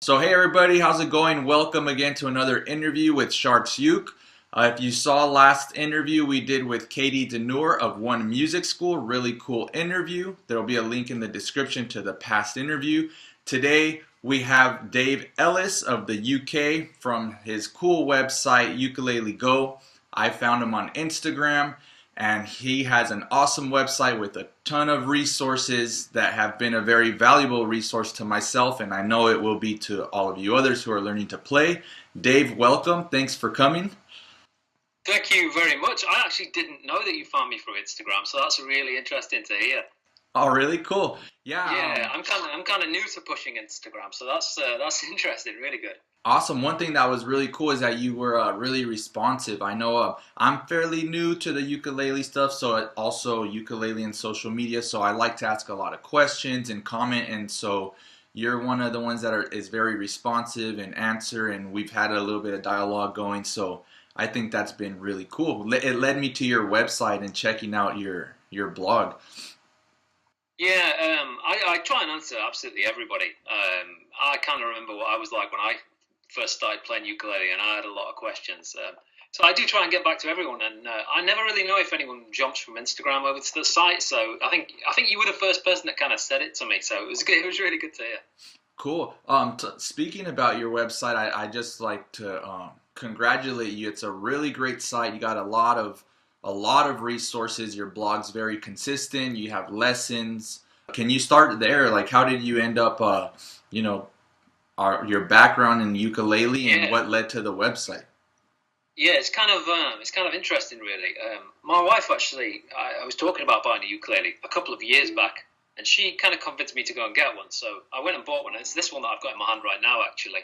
So hey everybody, how's it going? Welcome again to another interview with Sharks Uke. If you saw last interview we did with Katie DeNure of One Music School, really cool interview. There will be a link in the description to the past interview. Today we have Dave Ellis of the UK from his cool website UKULELEGO. I found him on Instagram and he has an awesome website with a ton of resources that have been a very valuable resource to myself, and I know it will be to all of you others who are learning to play. Dave, welcome. Thanks for coming. Thank you very much. I actually didn't know that you found me through Instagram, so that's really interesting to hear. Oh, really cool. Yeah, Yeah, I'm kind of new to pushing Instagram, so that's interesting. Really good. awesome. One thing that was really cool is that you were really responsive. I know I'm fairly new to the ukulele stuff, so also ukulele and social media, so I like to ask a lot of questions and comment, and so you're one of the ones that is very responsive and answer, and we've had a little bit of dialogue going, so I think that's been really cool. It led me to your website and checking out your blog. Yeah, I try and answer absolutely everybody. I kind of remember what I was like when I first started playing ukulele, and I had a lot of questions. So I do try and get back to everyone, and I never really know if anyone jumps from Instagram over to the site. So I think you were the first person that kind of said it to me. So it was good. It was really good to hear. Cool. Speaking about your website, I just like to congratulate you. It's a really great site. You got a lot of resources. Your blog's very consistent. You have lessons. Can you start there? Like, how did you end up, you know, your background in ukulele and Yeah. what led to the website? Yeah, it's kind of interesting, really. My wife actually, I was talking about buying a ukulele a couple of years back, and she kind of convinced me to go and get one. So I went and bought one. It's this one that I've got in my hand right now, actually.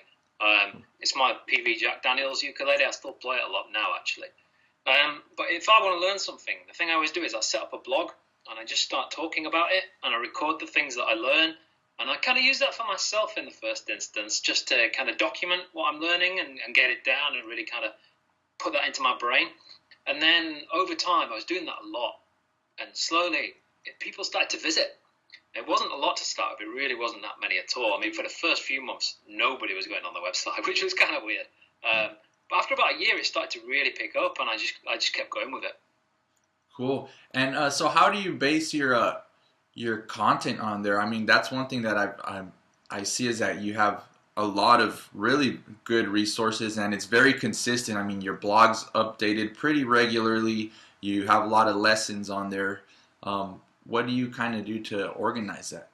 It's my PV Jack Daniels ukulele. I still play it a lot now, actually. But if I want to learn something, the thing I always do is I set up a blog and I just start talking about it and I record the things that I learn. And I kind of use that for myself in the first instance, just to kind of document what I'm learning and get it down and really kind of put that into my brain. And then over time, I was doing that a lot. And slowly, people started to visit. It wasn't a lot to start with. It really wasn't that many at all. I mean, for the first few months, nobody was going on the website, which was kind of weird. But after about a year, it started to really pick up, and I just kept going with it. Cool. And so, how do you base your content on there? I mean, that's one thing that I see is that you have a lot of really good resources and it's very consistent. I mean, your blog's updated pretty regularly. You have a lot of lessons on there. What do you kind of do to organize that?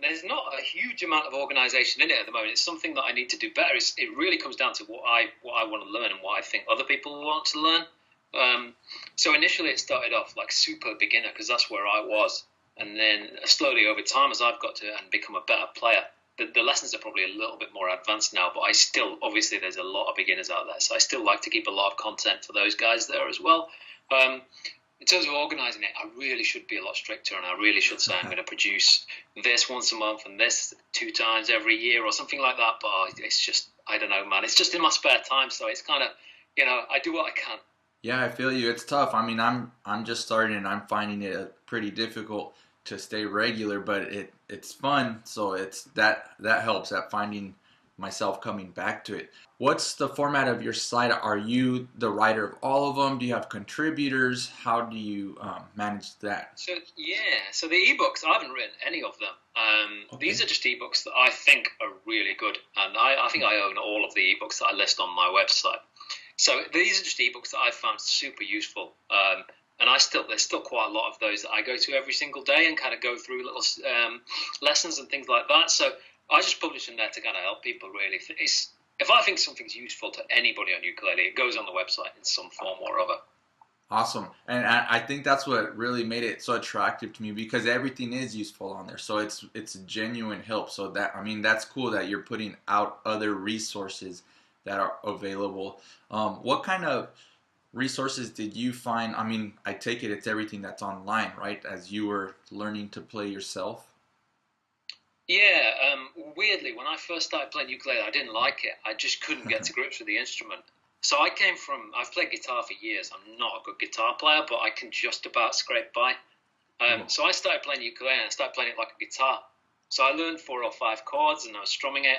There's not a huge amount of organisation in it at the moment. It's something that I need to do better. It really comes down to what I want to learn and what I think other people want to learn. So initially it started off like super beginner because that's where I was, and then slowly over time as I've got to and become a better player, the lessons are probably a little bit more advanced now. But I still obviously there's a lot of beginners out there, so I still like to keep a lot of content for those guys there as well. Um, in terms of organising it, I really should be a lot stricter, and I really should say I'm going to produce this once a month and this two times every year or something like that. But it's just I don't know, man. It's just in my spare time, so it's kind of I do what I can. Yeah, I feel you. It's tough. I mean, I'm just starting and I'm finding it pretty difficult to stay regular, but it's fun. So it's that helps at finding myself coming back to it. What's the format of your site? Are you the writer of all of them? Do you have contributors? How do you manage that? So yeah, so the ebooks I haven't written any of them. These Okay. are just ebooks that I think are really good, and I think I own all of the ebooks that I list on my website. So these are just ebooks that I found super useful, and there's still quite a lot of those that I go to every single day and kind of go through little lessons and things like that. So I just publish them there to kind of help people. Really, if I think something's useful to anybody on ukulele, it goes on the website in some form or other. Awesome. And I think that's what really made it so attractive to me because everything is useful on there. So it's a genuine help. So that I mean that's cool that you're putting out other resources that are available. What kind of resources did you find? I mean, I take it it's everything that's online, right? As you were learning to play yourself. Yeah, weirdly, when I first started playing ukulele, I didn't like it. I just couldn't get to grips with the instrument. So I've played guitar for years. I'm not a good guitar player, but I can just about scrape by. Cool. So I started playing ukulele and I started playing it like a guitar. So I learned 4 or 5 chords and I was strumming it.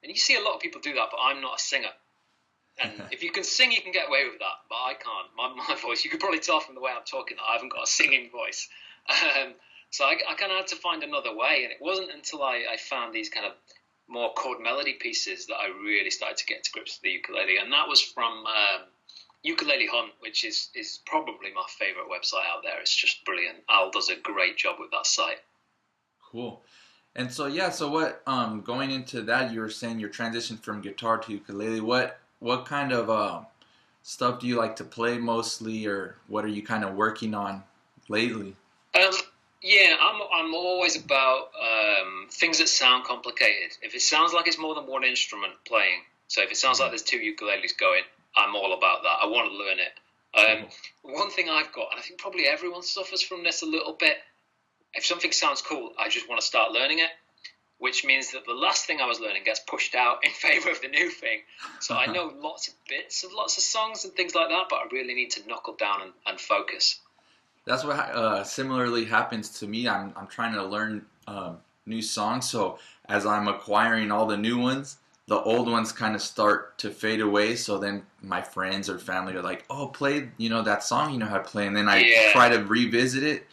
And you see a lot of people do that, but I'm not a singer. And if you can sing, you can get away with that, but I can't. My voice, you could probably tell from the way I'm talking that I haven't got a singing voice. So I kind of had to find another way, and it wasn't until I found these kind of more chord melody pieces that I really started to get to grips with the ukulele, and that was from Ukulele Hunt, which is probably my favorite website out there. It's just brilliant. Al does a great job with that site. Cool. And so yeah, so what going into that, you were saying your transition from guitar to ukulele. What kind of stuff do you like to play mostly, or what are you kind of working on lately? Yeah, I'm always about things that sound complicated. If it sounds like it's more than one instrument playing, so if it sounds like there's 2 ukuleles going, I'm all about that. I want to learn it. One thing I've got, and I think probably everyone suffers from this a little bit, if something sounds cool, I just want to start learning it, which means that the last thing I was learning gets pushed out in favor of the new thing. So I know lots of bits of lots of songs and things like that, but I really need to knuckle down and focus. That's what similarly happens to me. I'm trying to learn new songs, so as I'm acquiring all the new ones, the old ones kind of start to fade away. So then my friends or family are like, "Oh, play that song you know how to play," and then I try to revisit it,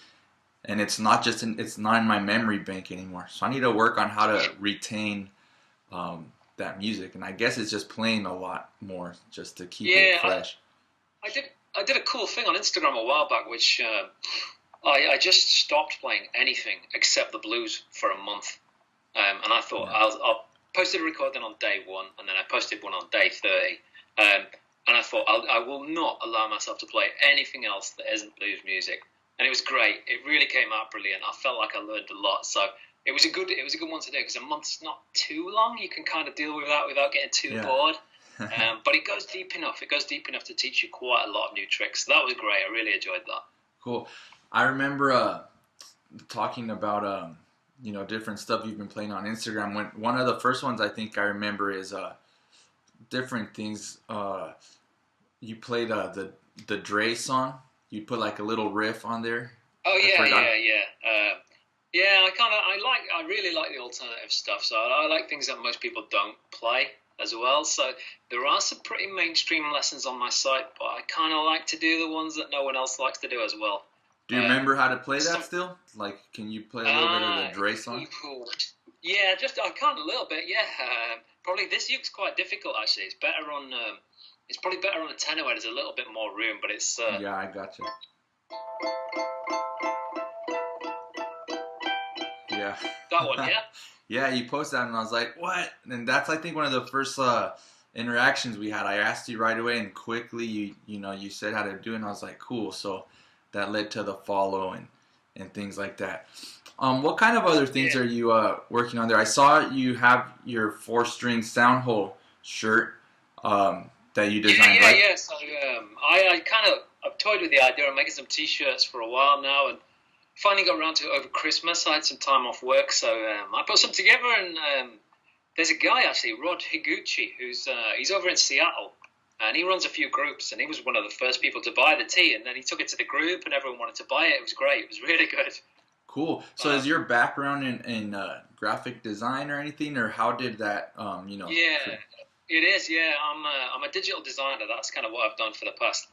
and it's not in my memory bank anymore. So I need to work on how to retain that music, and I guess it's just playing a lot more just to keep it fresh. I did a cool thing on Instagram a while back, which I just stopped playing anything except the blues for a month, and I thought I'll posted a recording on day 1, and then I posted one on day 30, and I thought I will not allow myself to play anything else that isn't blues music. And it was great. It really came out brilliant. I felt like I learned a lot. So it was a good one to do, because a month's not too long. You can kind of deal with that without getting too bored. But it goes deep enough. It goes deep enough to teach you quite a lot of new tricks. So that was great. I really enjoyed that. Cool. I remember talking about different stuff you've been playing on Instagram. One of the first ones I think I remember is different things. You played the Dre song. You put like a little riff on there. Oh yeah. I really like the alternative stuff. So I like things that most people don't play as well. So there are some pretty mainstream lessons on my site, but I kind of like to do the ones that no one else likes to do as well. Do you remember how to play that still? Like, can you play a little bit of the Dre song? Yeah, I can't a little bit. Yeah, probably this uke's quite difficult actually. It's better on. It's probably better on a tenor where there's a little bit more room, but it's... Yeah, I got you. Yeah. That one, yeah? Yeah, you posted that, and I was like, what? And that's, I think, one of the first interactions we had. I asked you right away, and quickly, you said how to do it, and I was like, cool. So that led to the follow and things like that. What kind of other things are you working on there? I saw you have your 4-string sound hole shirt. That you designed, right? Yeah. So I've toyed with the idea of making some T-shirts for a while now, and finally got around to it over Christmas. I had some time off work, so I put some together. And there's a guy actually, Rod Higuchi, he's over in Seattle, and he runs a few groups. And he was one of the first people to buy the tee, and then he took it to the group, and everyone wanted to buy it. It was great. It was really good. Cool. So is your background in graphic design or anything, or how did that Yeah. It is, yeah. I'm a digital designer. That's kind of what I've done for the past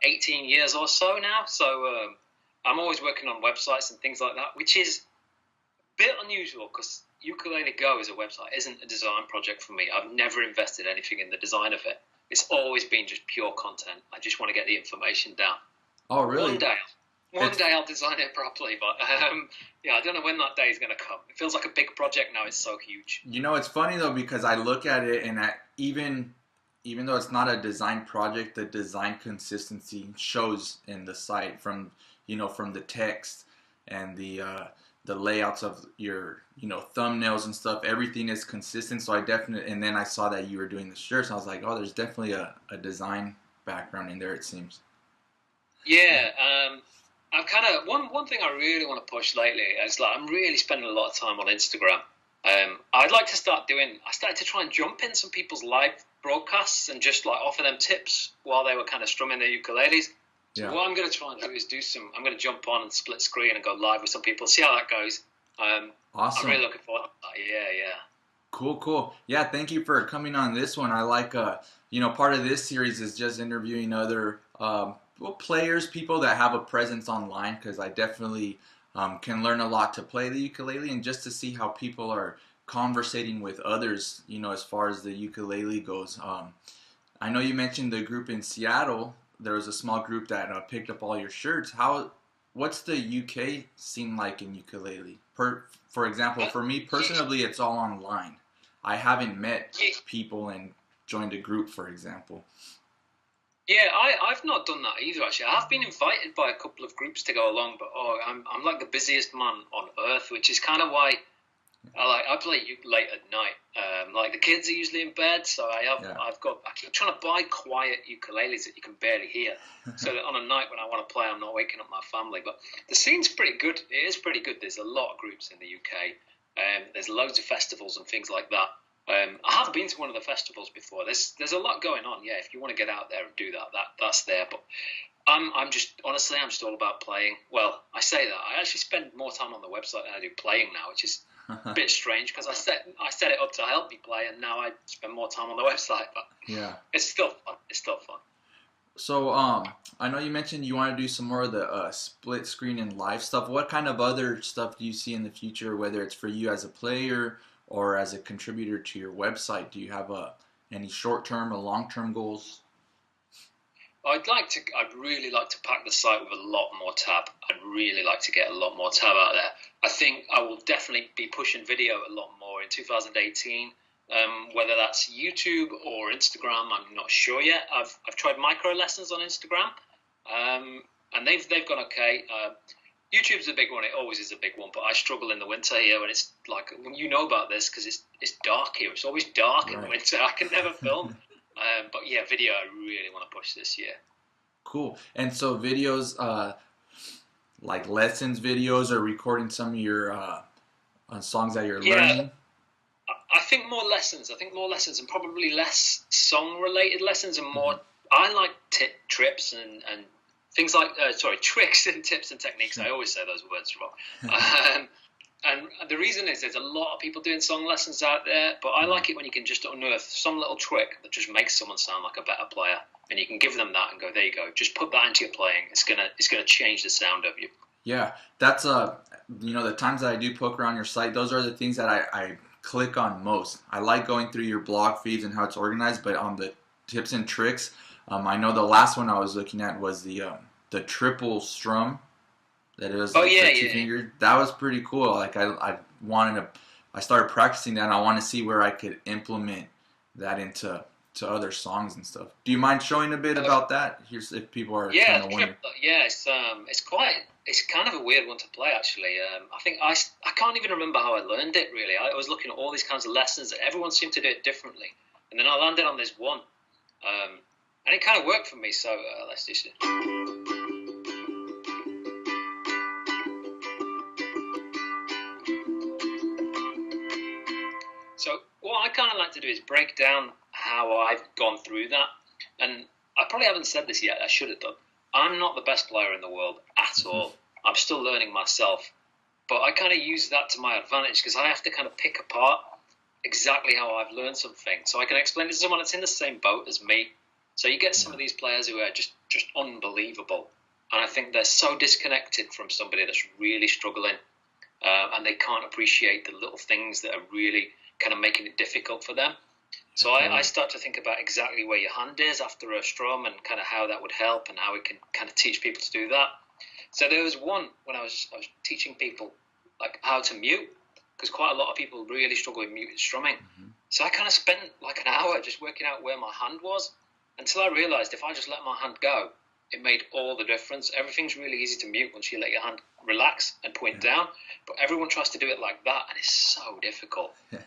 18 years or so now. So I'm always working on websites and things like that, which is a bit unusual because UKULELEGO as a website isn't a design project for me. I've never invested anything in the design of it. It's always been just pure content. I just want to get the information down. Oh, really? One day I'll design it properly, but I don't know when that day is going to come. It feels like a big project now. It's so huge. It's funny though, because I look at it, and even though it's not a design project, the design consistency shows in the site from the text and the layouts of your thumbnails and stuff. Everything is consistent. So and then I saw that you were doing the shirts, and I was like, oh, there's definitely a design background in there, it seems. Yeah. I've kind of one thing I really want to push lately is I'm really spending a lot of time on Instagram. I'd like to start doing. I started to try and jump in some people's live broadcasts and just offer them tips while they were kind of strumming their ukuleles. So what I'm going to try and do is I'm going to jump on and split screen and go live with some people, see how that goes. I'm Awesome. really looking forward to that. Yeah, yeah. Cool, cool. Yeah, thank you for coming on this one. I like, part of this series is just interviewing other, well, players, people that have a presence online, because I definitely can learn a lot to play the ukulele and just to see how people are conversating with others, as far as the ukulele goes. I know you mentioned the group in Seattle. There was a small group that picked up all your shirts. What's the UK scene like in ukulele? For example, for me Yeah, personally, it's all online. I haven't met yeah, people and joined a group, for example. yeah. I've not done that either. Actually, I have been invited by a couple of groups to go along, but I'm like the busiest man on earth, which is kind of why I play late at night. Like the kids are usually in bed, so Yeah. I keep trying to buy quiet ukuleles that you can barely hear, so that on a night when I want to play, I'm not waking up my family. But the scene's pretty good. It is pretty good. There's a lot of groups in the UK. There's loads of festivals and things like that. I have been to one of the festivals before. There's a lot going on. Yeah, if you want to get out there and do that's there. But I'm just honestly, I'm just all about playing. Well, I say that I actually spend more time on the website than I do playing now, which is a bit strange because I set it up to help me play, and now I spend more time on the website. But Yeah. it's still fun. It's still fun. So, I know you mentioned you want to do some more of the split screen and live stuff. What kind of other stuff do you see in the future, whether it's for you as a player or as a contributor to your website? Do you have any short-term or long-term goals? I'd really like to pack the site with a lot more tab. I'd really like to get a lot more tab out there. I think I will definitely be pushing video a lot more in 2018. Whether that's YouTube or Instagram, I'm not sure yet. I've tried micro lessons on Instagram, and they've gone okay. YouTube's a big one. It always is a big one, but I struggle in the winter here when it's like you know about this because it's dark here. It's always dark in the Right. winter. I can never film. But yeah, video I really want to push this year. Cool. And so videos, like lessons videos or recording some of your songs that you're Yeah, learning. I think more lessons. I think more lessons and probably less song-related lessons and Hmm. more. I like trips and things like tricks and tips and techniques. I always say those words wrong. Um, and the reason is there's a lot of people doing song lessons out there, but I like it when you can just unearth some little trick that just makes someone sound like a better player, and you can give them that and go, there you go, just put that into your playing. It's gonna change the sound of you. Yeah, that's the times that I do poke around your site, those are the things that I click on most. I like going through your blog feeds and how it's organized, but on the tips and tricks, I know the last one I was looking at was the triple strum. That it was Oh like yeah, the two yeah. finger. That was pretty cool. Like I wanted to, I started practicing that, and I want to see where I could implement that into other songs and stuff. Do you mind showing a bit Uh, about that? Here's if people are Yeah, kind of wondering. yeah, it's kind of a weird one to play actually. I think I can't even remember how I learned it really. I was looking at all these kinds of lessons, and everyone seemed to do it differently. And then I landed on this one, and it kind of worked for me. So let's just. So what I kind of like to do is break down how I've gone through that, and I probably haven't said this yet. I should have done. I'm not the best player in the world at all. I'm still learning myself, but I kind of use that to my advantage because I have to kind of pick apart exactly how I've learned something, so I can explain it to someone that's in the same boat as me. So you get some Yeah. of these players who are just unbelievable, and I think they're so disconnected from somebody that's really struggling, and they can't appreciate the little things that are really kind of making it difficult for them. So I Totally. start to think about exactly where your hand is after a strum and kind of how that would help and how we can kind of teach people to do that. So there was one when I was teaching people like how to mute because quite a lot of people really struggle with muted strumming. Hmm. So I kind of spent like an hour just working out where my hand was until I realized if I just let my hand go, it made all the difference. Everything's really easy to mute once you let your hand relax and point down, but everyone tries to do it like that, and it's so difficult. Yeah.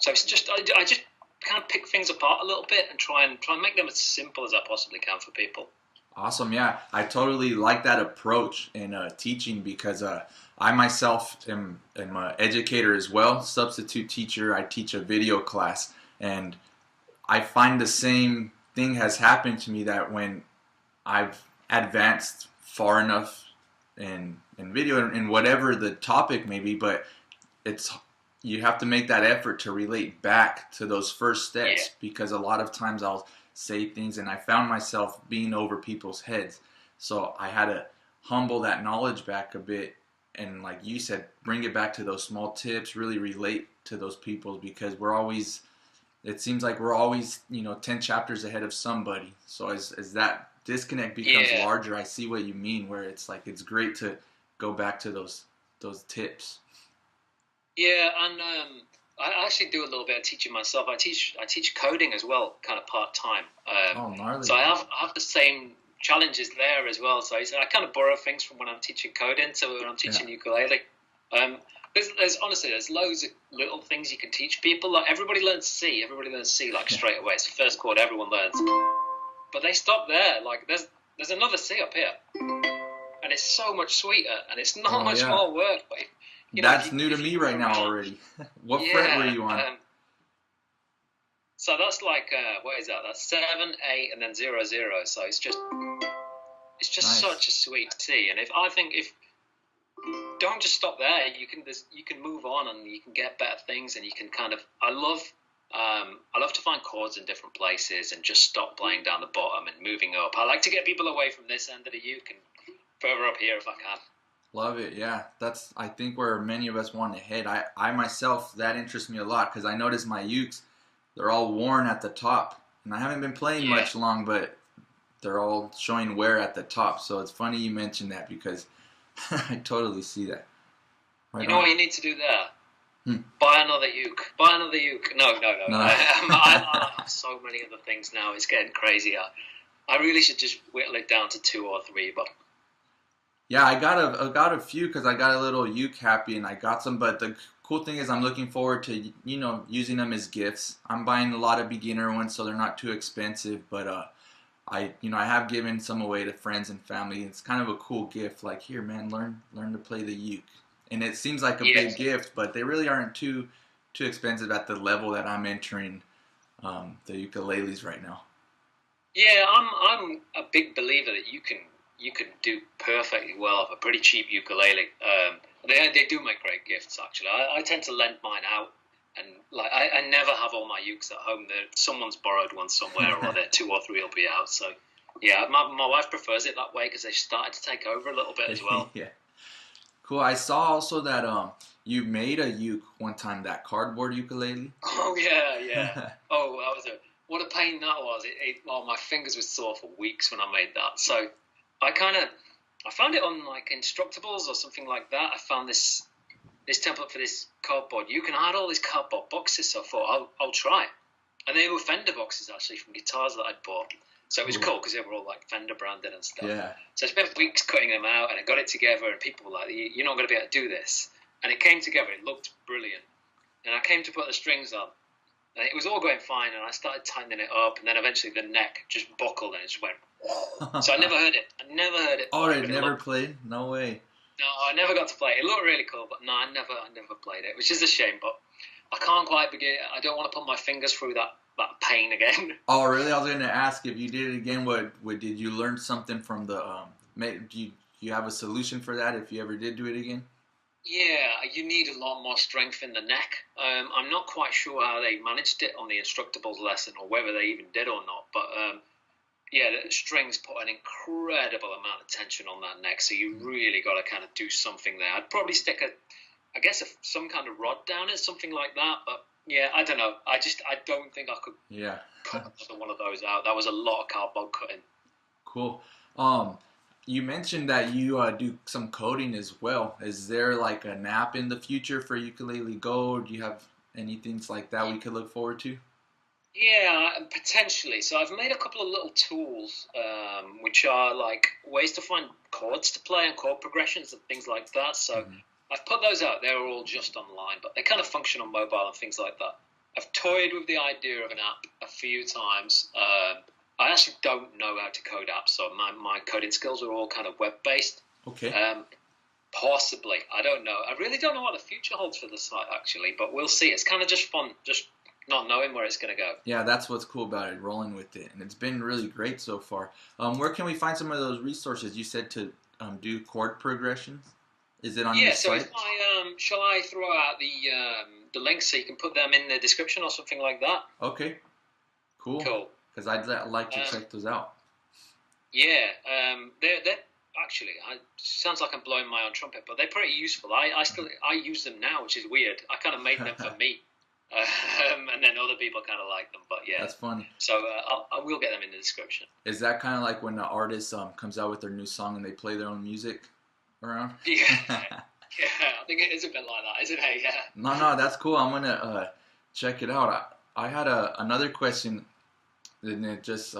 So it's just I just kind of pick things apart a little bit and try and make them as simple as I possibly can for people. Awesome. Yeah, I totally like that approach in teaching because I myself am an educator as well, substitute teacher. I teach a video class, and I find the same thing has happened to me that when I've advanced far enough in video in whatever the topic may be, but it's you have to make that effort to relate back to those first Yeah, steps, because a lot of times I'll say things and I found myself being over people's heads. So I had to humble that knowledge back a bit, and like you said, bring it back to those small tips, really relate to those people, because it seems like we're always, 10 chapters ahead of somebody. So as that disconnect becomes yeah, larger, I see what you mean, where it's like it's great to go back to those tips. yeah. And I actually do a little bit of teaching myself. I teach coding as well, kind of part time. Oh, So gnarly. I have the same challenges there as well. So I kind of borrow things from when I'm teaching coding to when I'm Yeah. teaching ukulele. Um, there's honestly there's loads of little things you can teach people. Like everybody learns C. Everybody learns C like Yeah. straight away. It's the first chord everyone learns. But they stop there. Like there's another C up here, and it's so much sweeter, and it's not Oh, much yeah. more work. But if That's you new to if me you go right now around, already. What fret were yeah. you on? So that's like what is that? That's 7, 8, and then 0, 0. So it's just Nice. such a sweet C. And if don't just stop there. You can move on and you can get better things, and you can kind of I love to find chords in different places and just stop playing down the bottom and moving up. I like to get people away from this end of the uke and further up here if I can. Love it. Yeah, that's I think where many of us want to head. I myself, that interests me a lot, because I notice my ukes, they're all worn at the top, and I haven't been playing Yeah. much long, but they're all showing wear at the top. So it's funny you mentioned that, because I totally see that. You Right know on. what you need to do there? Hmm. Buy another uke. Buy another uke. No, no, no. No. I have so many other things now. It's getting crazy. I really should just whittle it down to 2 or 3. But Yeah, I got a few, because I got a little uke happy and I got some. But the cool thing is, I'm looking forward to using them as gifts. I'm buying a lot of beginner ones, so they're not too expensive. But I have given some away to friends and family. It's kind of a cool gift. Like, here, man, learn to play the uke. And it seems like a yeah, big gift, but they really aren't too expensive at the level that I'm entering the ukuleles right now. yeah, I'm a big believer that you can do perfectly well off a pretty cheap ukulele. They do make great gifts actually. I tend to lend mine out, and like I never have all my ukes at home. Someone's borrowed one somewhere, or they're 2 or 3 will be out. So yeah, my wife prefers it that way because they started to take over a little bit as well. Yeah, cool. I saw also that you made a uke one time, that cardboard ukulele. Oh yeah, yeah. Oh, what a pain that was. Oh, my fingers were sore for weeks when I made that. So I found it on like Instructables or something like that. I found this template for this cardboard. You can add all these cardboard boxes. So I thought I'll try it. And they were Fender boxes actually from guitars that I'd bought. So it was cool because they were all like Fender branded and stuff. Yeah. So I spent weeks cutting them out, and I got it together. And people were like, "You're not going to be able to do this." And it came together. It looked brilliant. And I came to put the strings on, and it was all going fine. And I started tightening it up, and then eventually the neck just buckled, and it just went. So I never heard it. I never heard it. Oh, it But never played? No way. no, I never got to play it. It looked really cool, but no, I never played it, which is a shame. But I can't quite begin. I don't want to put my fingers through that pain again. Oh, really? I was going to ask, if you did it again, what did you learn something from the do you have a solution for that if you ever did do it again? Yeah, you need a lot more strength in the neck. I'm not quite sure how they managed it on the Instructables lesson, or whether they even did or not. But yeah, the strings put an incredible amount of tension on that neck, so you really got to kind of do something there. I'd probably stick some kind of rod down it, something like that. But yeah, I don't know. I don't think I could Yeah. cut another one of those out. That was a lot of cardboard cutting. Cool. You mentioned that you do some coding as well. Is there like an app in the future for Ukulele Go? Do you have any things like that we could look forward to? Yeah, potentially. So I've made a couple of little tools, which are like ways to find chords to play and chord progressions and things like that. So Mhm. I've put those out. They're all just online, but they kind of function on mobile and things like that. I've toyed with the idea of an app a few times. I actually don't know how to code apps, so my coding skills are all kind of web-based. Okay. Possibly. I don't know. I really don't know what the future holds for the site, actually, but we'll see. It's kind of just fun, just not knowing where it's going to go. Yeah, that's what's cool about it, rolling with it. And it's been really great so far. Where can we find some of those resources? You said to do chord progressions? Is it on your Yeah. So site? if shall I throw out the links so you can put them in the description or something like that? Okay, cool. Cool. Because I'd like to Um, check those out. yeah. They're actually. Sounds like I'm blowing my own trumpet, but they're pretty useful. I use them now, which is weird. I kind of made them for me, and then other people kind of like them. But yeah. That's funny. So I will get them in the description. Is that kind of like when the artist comes out with their new song and they play their own music around? Yeah. Yeah, I think it is a bit like that, isn't it? Yeah. No, that's cool. I'm gonna check it out. I had another question, and it just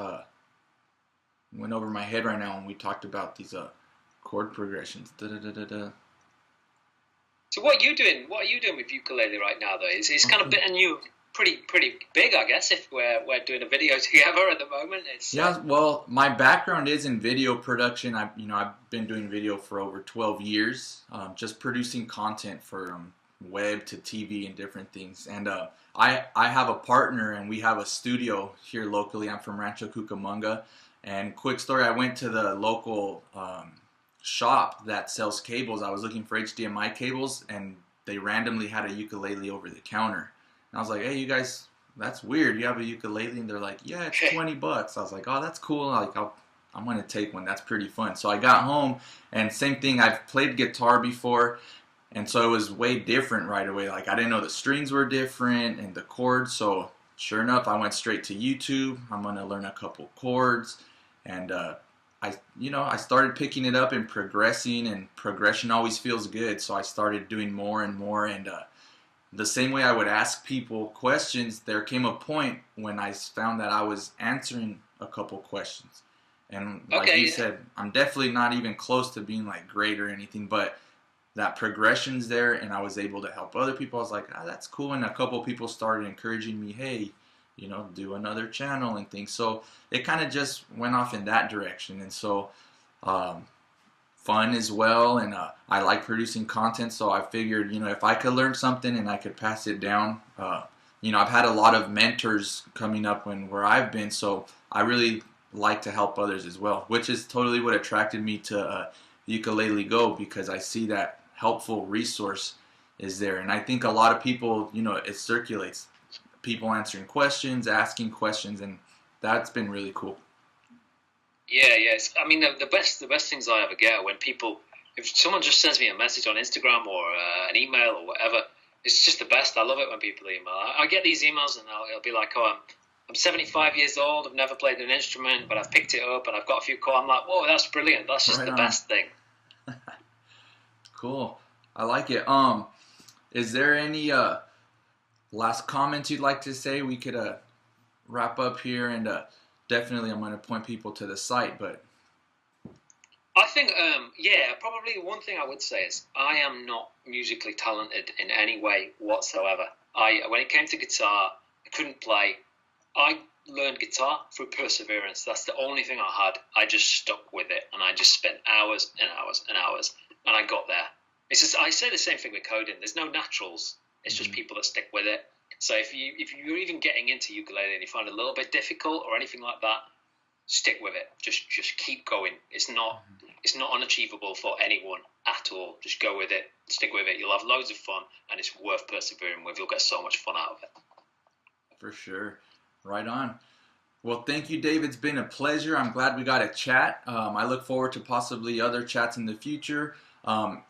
went over my head right now when we talked about these chord progressions. Da, da, da, da, da. So what are you doing? What are you doing with ukulele right now, though? It's kind of bit new, pretty big, I guess. If we're doing a video together at the moment, it's Yeah. Well, my background is in video production. I've been doing video for over 12 years, just producing content for web to TV and different things. And I have a partner, and we have a studio here locally. I'm from Rancho Cucamonga. And quick story, I went to the local shop that sells cables. I was looking for HDMI cables, and they randomly had a ukulele over the counter. And I was like, hey, you guys, that's weird. You have a ukulele? And they're like, yeah, it's $20. I was like, oh, that's cool. Like, I'm going to take one. That's pretty fun. So I got home, and same thing. I've played guitar before, and so it was way different right away. Like, I didn't know the strings were different and the chords. So sure enough, I went straight to YouTube. I'm going to learn a couple chords. And I started picking it up and progressing, and progression always feels good. So I started doing more and more, and the same way I would ask people questions, there came a point when I found that I was answering a couple questions. And like you said, I'm definitely not even close to being like great or anything, but that progression's there, and I was able to help other people. I was like, that's cool. And a couple people started encouraging me, hey, do another channel and things. So it kind of just went off in that direction. And so fun as well, and I like producing content, so I figured, if I could learn something and I could pass it down, I've had a lot of mentors coming up where I've been, so I really like to help others as well, which is totally what attracted me to UKULELEGO, because I see that helpful resource is there. And I think a lot of people, it circulates, people answering questions, asking questions, and that's been really cool. Yeah, yes. I mean, the best things I ever get are when people, if someone just sends me a message on Instagram or an email or whatever, it's just the best. I love it when people email. I get these emails, and it'll be like, oh, I'm 75 years old, I've never played an instrument, but I've picked it up and I've got a few chords. I'm like, whoa, that's brilliant. That's just the best thing. Cool. I like it. Is there any last comments you'd like to say? We could wrap up here, and definitely I'm going to point people to the site, but I think, probably one thing I would say is I am not musically talented in any way whatsoever. When it came to guitar, I couldn't play. I learned guitar through perseverance. That's the only thing I had. I just stuck with it, and I just spent hours and hours and hours, and I got there. It's just, I say the same thing with coding. There's no naturals. It's just people that stick with it. So if you're even getting into ukulele and you find it a little bit difficult or anything like that, stick with it. Just keep going. It's not unachievable for anyone at all. Just go with it. Stick with it. You'll have loads of fun, and it's worth persevering with. You'll get so much fun out of it. For sure. Right on. Well, thank you, Dave. It's been a pleasure. I'm glad we got to chat. I look forward to possibly other chats in the future.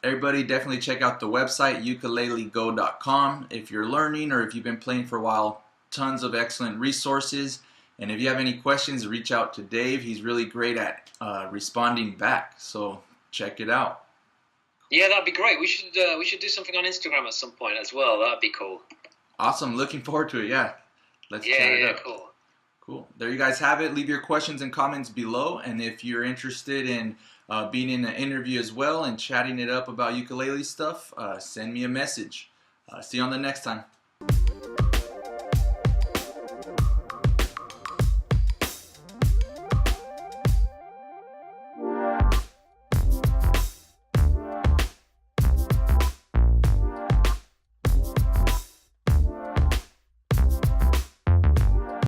Everybody definitely check out the website, ukulelego.com. If you're learning or if you've been playing for a while, tons of excellent resources. And if you have any questions, reach out to Dave. He's really great at responding back. So check it out. Yeah, that'd be great. We should do something on Instagram at some point as well. That'd be cool. Awesome. Looking forward to it. Yeah. Let's chat it up. Cool. Cool. There you guys have it. Leave your questions and comments below. And if you're interested in being in an interview as well and chatting it up about ukulele stuff, send me a message. See you on the next time.